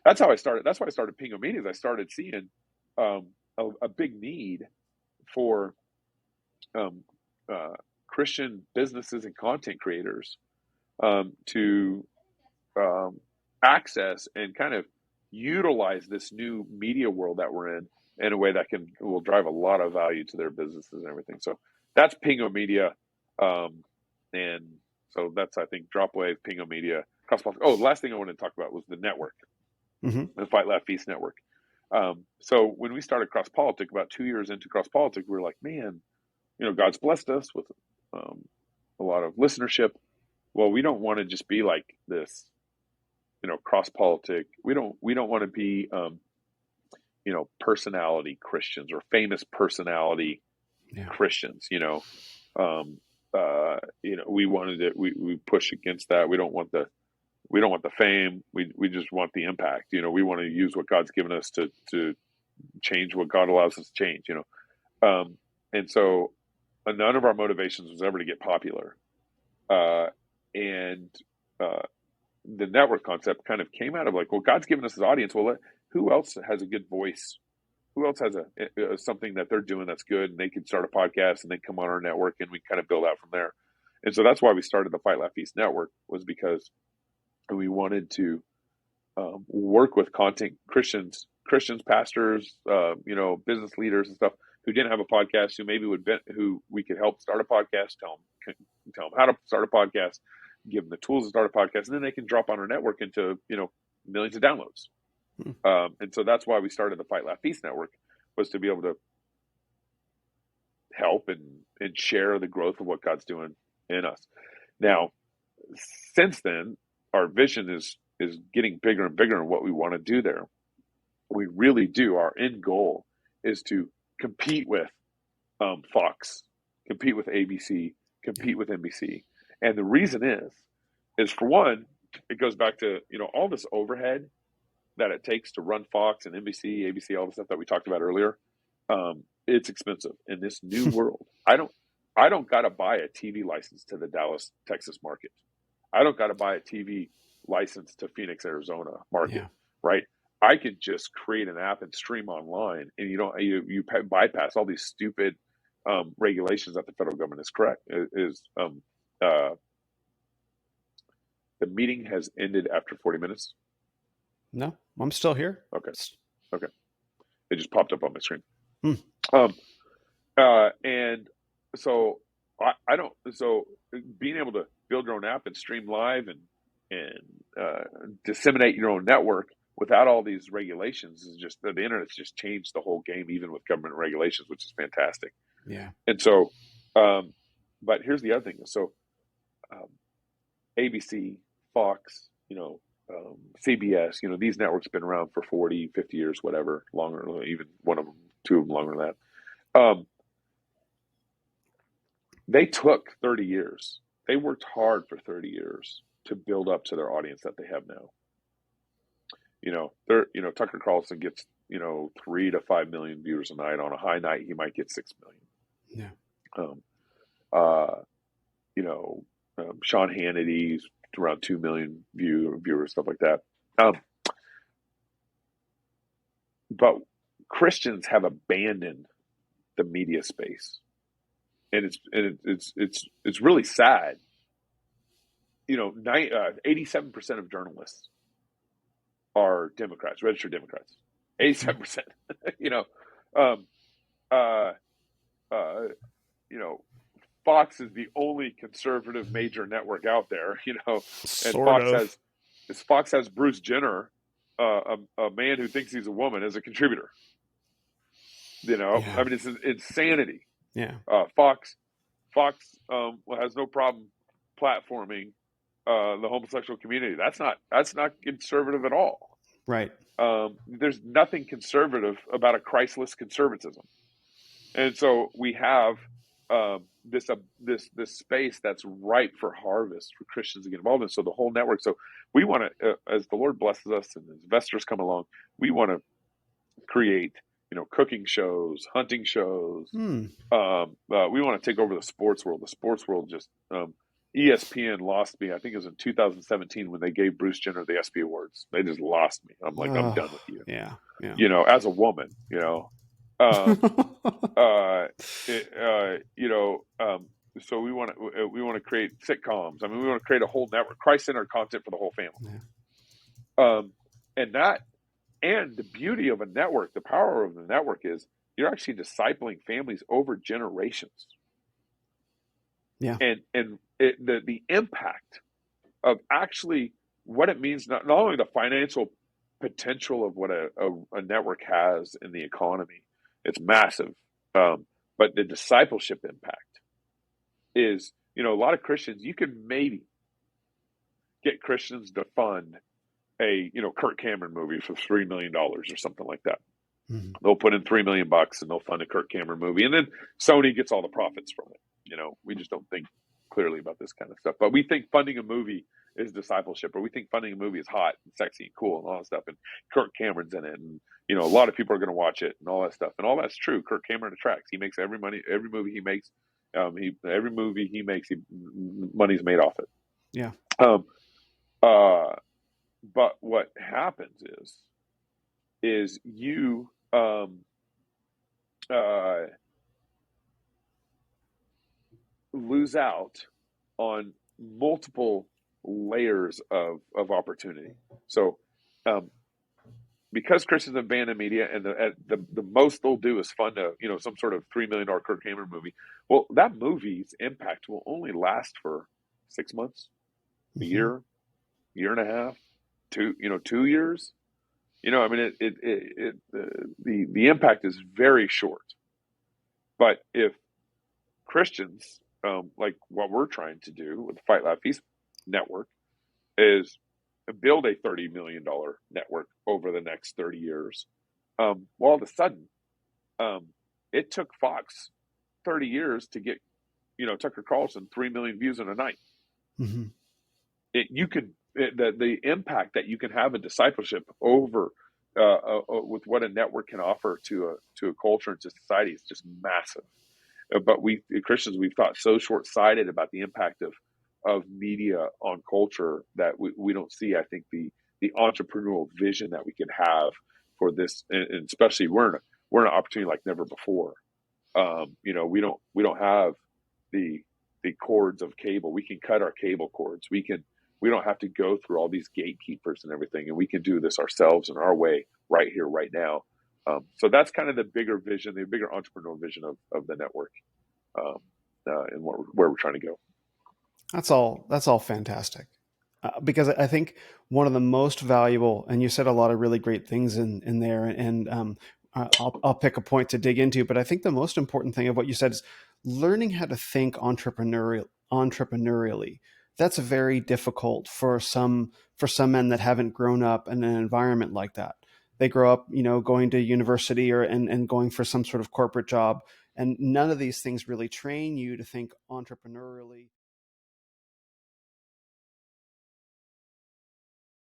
that's how I started. That's why I started Pingo Media. Is I started seeing a big need for Christian businesses and content creators to access and kind of utilize this new media world that we're in a way that will drive a lot of value to their businesses and everything. So that's Pingo Media, and so that's, I think, Dropwave, Pingo Media, Cross-Politics. Oh, the last thing I wanted to talk about was the network, the Fight Laugh Feast network. So when we started Cross-Politic, about 2 years into Cross-Politic, we were like, man, God's blessed us with a lot of listenership. Well, we don't want to just be like this, Cross-Politic. We don't want to be, personality Christians or famous personality Christians. We wanted it. We push against that. We don't want the fame. We just want the impact. We want to use what God's given us to change what God allows us to change. And so none of our motivations was ever to get popular. And the network concept kind of came out of like, well, God's given us his audience. Well, who else has a good voice? Who else has something that they're doing that's good, and they can start a podcast and they come on our network, and we kind of build out from there. And so that's why we started the Fight Laugh Feast network, was because we wanted to work with content Christians, pastors, business leaders and stuff who didn't have a podcast, who we could help start a podcast, tell them how to start a podcast, give them the tools to start a podcast, and then they can drop on our network into, millions of downloads. And so that's why we started the Fight Laugh Feast network, was to be able to help and share the growth of what God's doing in us. Now, since then, our vision is getting bigger and bigger in what we want to do there. We really do. Our end goal is to compete with Fox, compete with ABC, compete with NBC. And the reason is for one, it goes back to, all this overhead that it takes to run Fox and NBC, ABC, all the stuff that we talked about earlier. It's expensive in this new world. I don't got to buy a TV license to the Dallas, Texas market. I don't got to buy a TV license to Phoenix, Arizona market, right? I could just create an app and stream online, and you bypass all these stupid regulations that the federal government is the meeting has ended after 40 minutes. No, I'm still here. Okay. It just popped up on my screen. And so I don't. So being able to build your own app and stream live and disseminate your own network without all these regulations is just, the internet's just changed the whole game, even with government regulations, which is fantastic. Yeah. And so, but here's the other thing. So, ABC, Fox, CBS, these networks have been around for 40, 50 years, whatever, longer, even two of them longer than that. They took 30 years. They worked hard for 30 years to build up to their audience that they have now. Tucker Carlson gets, 3 to 5 million viewers a night. On a high night, he might get 6 million. Yeah. Sean Hannity's around 2 million viewers, stuff like that. But Christians have abandoned the media space, and it's really sad. 87% of journalists are Democrats, registered Democrats. 87%. Fox is the only conservative major network out there, and Fox has Bruce Jenner, a man who thinks he's a woman, as a contributor. I mean, it's insanity. Yeah. Fox has no problem platforming the homosexual community. That's not conservative at all. Right. There's nothing conservative about a Christless conservatism, and so we have this space that's ripe for harvest for Christians to get involved in. So the whole network. So we want to, as the Lord blesses us and as investors come along, we want to create, cooking shows, hunting shows. We want to take over the sports world. The sports world just ESPN lost me. I think it was in 2017 when they gave Bruce Jenner the ESPY Awards. They just lost me. I'm like, I'm done Oh, with you. yeah, yeah. As a woman, um, uh, you know, so we want to create sitcoms. I mean, we want to create a whole network, Christ-centered content for the whole family. Yeah. Um, and that, and the beauty of a network, the power of the network is you're actually discipling families over generations, Yeah. the impact of actually what it means, not only the financial potential of what a network has in the economy, it's massive, but the discipleship impact is, a lot of Christians, you can maybe get Christians to fund a, Kirk Cameron movie for $3 million or something like that. Mhm. They'll put in $3 million and they'll fund a Kirk Cameron movie, and then Sony gets all the profits from it. We just don't think clearly about this kind of stuff. But we think funding a movie is discipleship, or we think funding a movie is hot and sexy and cool and all that stuff. And Kirk Cameron's in it, and a lot of people are going to watch it and all that stuff. And all that's true. Kirk Cameron attracts. He makes every movie he makes. Every movie he makes, money's made off it. Yeah. Um, uh, but what happens is you lose out on multiple layers of opportunity. So, because Christians have banned the media, and the most they'll do is fund some sort of $3 million Kirk Cameron movie. Well, that movie's impact will only last for 6 months, a Mm-hmm. year and a half, 2 years. I mean, the impact is very short. But if Christians, like what we're trying to do with the Fight Laugh Feast network, is build a $30 million network over the next 30 years. Well, all of a sudden, it took Fox 30 years to get, Tucker Carlson 3 million views in a night. Mm-hmm. The impact that you can have in discipleship over with what a network can offer to a culture and to society is just massive. But we Christians, we've thought so short-sighted about the impact of media on culture that we don't see, I think, the entrepreneurial vision that we can have for this, and especially we're in an opportunity like never before. We don't have the cords of cable. We can cut our cable cords. We don't have to go through all these gatekeepers and everything, and we can do this ourselves in our way right here, right now. So that's kind of the bigger vision, the bigger entrepreneurial vision of the network, and where we're trying to go. That's all fantastic. Because I think one of the most valuable, and you said a lot of really great things in there, and I'll pick a point to dig into. But I think the most important thing of what you said is learning how to think entrepreneurially. That's very difficult for some men that haven't grown up in an environment like that. They grow up, going to university and going for some sort of corporate job, and none of these things really train you to think entrepreneurially.